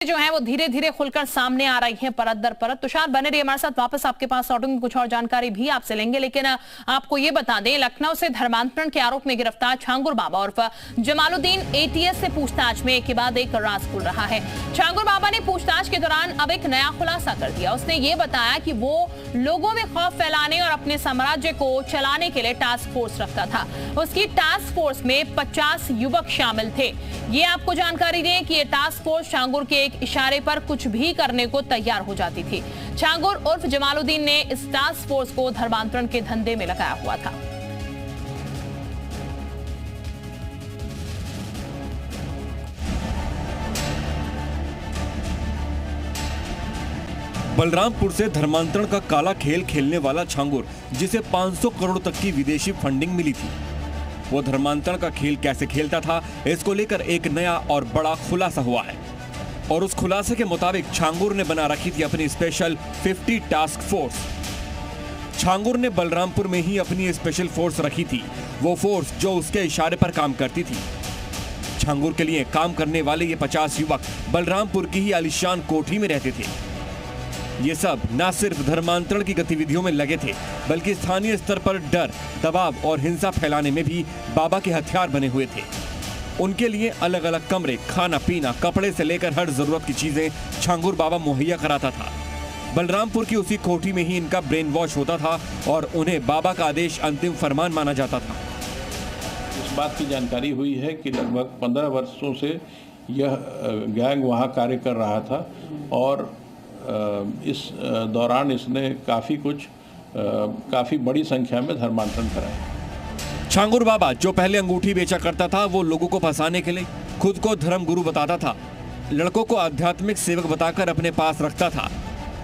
जो है वो धीरे धीरे खुलकर सामने आ रही है परत दर परत। तुषार बने रहिए हमारे साथ, वापस आपके पास लौटूंगी, कुछ और जानकारी भी आपसे लेंगे। लेकिन आपको ये बता दें, लखनऊ से धर्मांतरण के आरोप में गिरफ्तार छांगुर बाबा उर्फ जमालुद्दीन एटीएस से पूछताछ में एक के बाद एक राज खुल रहा है। छांगुर बाबा ने पूछताछ के दौरान अब एक नया खुलासा कर दिया। उसने ये बताया कि वो लोगों में खौफ फैलाने और अपने साम्राज्य को चलाने के लिए टास्क फोर्स रखता था। उसकी टास्क फोर्स में 50 युवक शामिल थे। ये आपको जानकारी दें कि ये टास्क फोर्स छांगुर के एक इशारे पर कुछ भी करने को तैयार हो जाती थी। छांगुर उर्फ जमालुद्दीन ने इस टास्क फोर्स को धर्मांतरण के धंधे में लगाया हुआ था। बलरामपुर से धर्मांतरण का काला खेल खेलने वाला छांगुर, जिसे 500 करोड़ तक की विदेशी फंडिंग मिली थी, वो धर्मांतरण का खेल कैसे खेलता था, इसको लेकर एक नया और बड़ा खुलासा हुआ है। और उस खुलासे के मुताबिक छांगुर ने बना रखी थी अपनी स्पेशल 50 टास्क फोर्स। छांगुर ने बलरामपुर में ही अपनी स्पेशल फोर्स रखी थी, वो फोर्स जो उसके इशारे पर काम करती थी। छांगुर के लिए काम करने वाले ये 50 युवक बलरामपुर की ही आलीशान कोठी में रहते थे। ये सब न सिर्फ धर्मांतरण की गतिविधियों में लगे थे, बल्कि स्थानीय स्तर पर डर, दबाव और हिंसा फैलाने में भी बाबा के हथियार बने हुए थे। उनके लिए अलग अलग कमरे, खाना पीना, कपड़े से लेकर हर जरूरत की चीजें छांगुर बाबा मुहैया कराता था। बलरामपुर की उसी कोठी में ही इनका ब्रेन वॉश होता था और उन्हें बाबा का आदेश अंतिम फरमान माना जाता था। इस बात की जानकारी हुई है कि लगभग 15 वर्षों से यह गैंग वहां कार्य कर रहा था और इस दौरान इसने काफ़ी बड़ी संख्या में धर्मांतरण कराए। छांगुर बाबा जो पहले अंगूठी बेचा करता था, वो लोगों को फंसाने के लिए खुद को धर्म गुरु बताता था, लड़कों को आध्यात्मिक सेवक बताकर अपने पास रखता था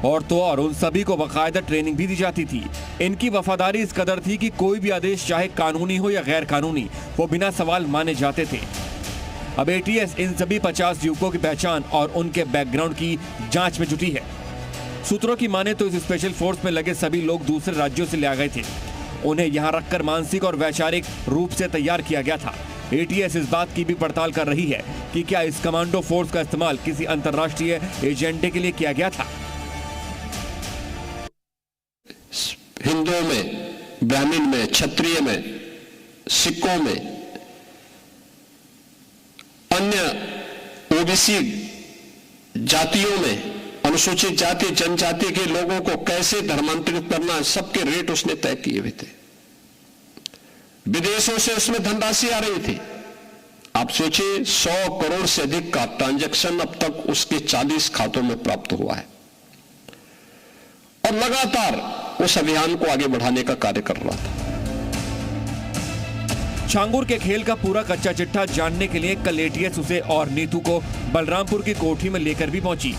और तो और उन सभी को बाकायदा ट्रेनिंग भी दी जाती थी। इनकी वफादारी इस कदर थी कि कोई भी आदेश, चाहे कानूनी हो या गैर कानूनी, वो बिना सवाल माने जाते थे। अब एटीएस इन सभी 50 युवकों की पहचान और उनके बैकग्राउंड की जांच में जुटी है। सूत्रों की माने तो इस स्पेशल फोर्स में लगे सभी लोग दूसरे राज्यों से ले आ गए थे। उन्हें यहां रखकर मानसिक और वैचारिक रूप से तैयार किया गया था। एटीएस इस बात की भी पड़ताल कर रही है कि क्या इस कमांडो फोर्स का इस्तेमाल किसी अंतर्राष्ट्रीय एजेंडे के लिए किया गया था। हिंदुओं में, ब्राह्मण में, क्षत्रिय में, सिखों में, अन्य ओबीसी जातियों में, अनुसूचित जाति जनजाति के लोगों को कैसे धर्मांतरित करना, सबके रेट उसने तय किए हुए थे। विदेशों से उसमें धनराशि आ रही थी। आप सोचिए, 100 करोड़ से अधिक का ट्रांजैक्शन अब तक उसके 40 खातों में प्राप्त हुआ है और लगातार उस अभियान को आगे बढ़ाने का कार्य कर रहा था। छांगुर के खेल का पूरा कच्चा चिट्ठा जानने के लिए कल एटीएस उसे और नीतू को बलरामपुर की कोठी में लेकर भी पहुंची,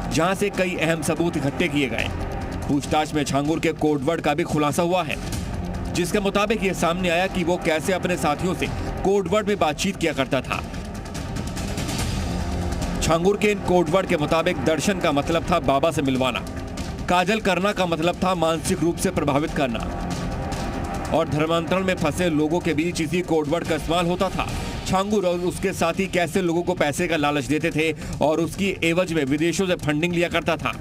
जहां से कई अहम सबूत इकट्ठे किए गए। पूछताछ में छांगुर के कोडवर्ड का भी खुलासा हुआ है, जिसके मुताबिक ये सामने आया कि वो कैसे अपने साथियों से कोडवर्ड में बातचीत किया करता था। छांगुर के इन कोडवर्ड के मुताबिक दर्शन का मतलब था बाबा से मिलवाना, काजल करना का मतलब था मानसिक रूप से प्रभावित करना और धर्मांतरण में फंसे लोगों के बीच इसी कोडवर्ड का इस्तेमाल होता था। छांगुर और उसके साथी कैसे लोगों को पैसे का लालच देते थे और उसकी एवज में विदेशों से फंडिंग लिया करता था।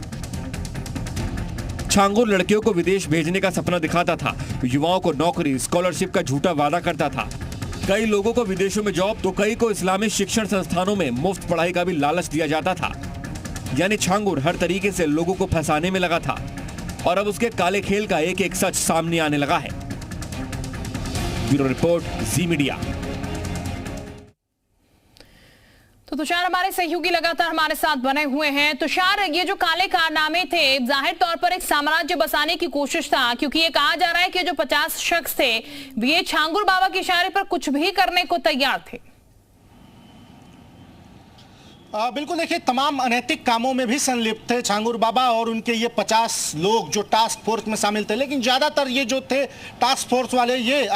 छांगुर लड़कियों को विदेश भेजने का सपना दिखाता था, युवाओं को नौकरी, स्कॉलरशिप का झूठा वादा करता था। कई लोगों को विदेशों में जॉब तो कई को इस्लामिक शिक्षण संस्थानों में मुफ्त पढ़ाई का भी लालच दिया जाता था। यानी छांगुर हर तरीके से लोगों को फंसाने में लगा था और अब उसके काले खेल का एक एक सच सामने आने लगा है। ब्यूरो रिपोर्ट, जी मीडिया। तो तुषार हमारे सहयोगी लगातार हमारे साथ बने हुए हैं। तुषार, ये जो काले कारनामे थे, जाहिर तौर पर एक साम्राज्य बसाने की कोशिश था, क्योंकि ये कहा जा रहा है कि जो 50 शख्स थे ये छांगुर बाबा के इशारे पर कुछ भी करने को तैयार थे। बिल्कुल, देखिए, तमाम अनैतिक कामों में भी संलिप्त थे छांगुर बाबा और उनके ये 50 लोग जो टास्क फोर्स में शामिल थे। लेकिन ज़्यादातर ये जो थे टास्क फोर्स वाले, ये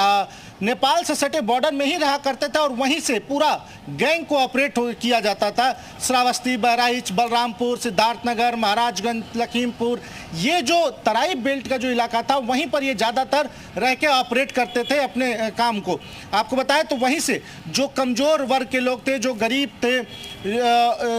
नेपाल से सटे बॉर्डर में ही रहा करते थे और वहीं से पूरा गैंग को ऑपरेट किया जाता था। श्रावस्ती, बहराइच, बलरामपुर, सिद्धार्थनगर, महाराजगंज, लखीमपुर, ये जो तराई बेल्ट का जो इलाका था वहीं पर ये ज़्यादातर रह के ऑपरेट करते थे अपने काम को। आपको बताएं तो वहीं से जो कमज़ोर वर्ग के लोग थे, जो गरीब थे,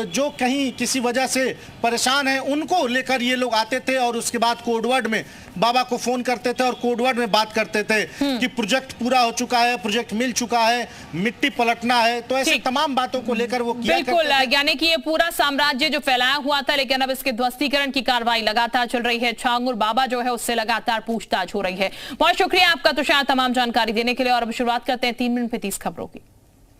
जो कहीं किसी वजह से परेशान हैं, उनको लेकर ये लोग आते थे और उसके बाद कोडवर्ड में बाबा को फोन करते थे और कोडवर्ड में बात करते थे कि प्रोजेक्ट पूरा हो चुका है, प्रोजेक्ट मिल चुका है, मिट्टी पलटना है। तो ऐसे तमाम बातों को लेकर वो किया बिल्कुल, यानी कि ये पूरा साम्राज्य जो फैलाया हुआ था, लेकिन अब इसके ध्वस्तीकरण की कार्रवाई लगातार चल रही है। छांगुर बाबा जो है उससे लगातार पूछताछ हो रही है। बहुत शुक्रिया आपका तुषार तमाम जानकारी देने के लिए। और अब शुरुआत करते हैं 3 मिनट में 30 खबरों की।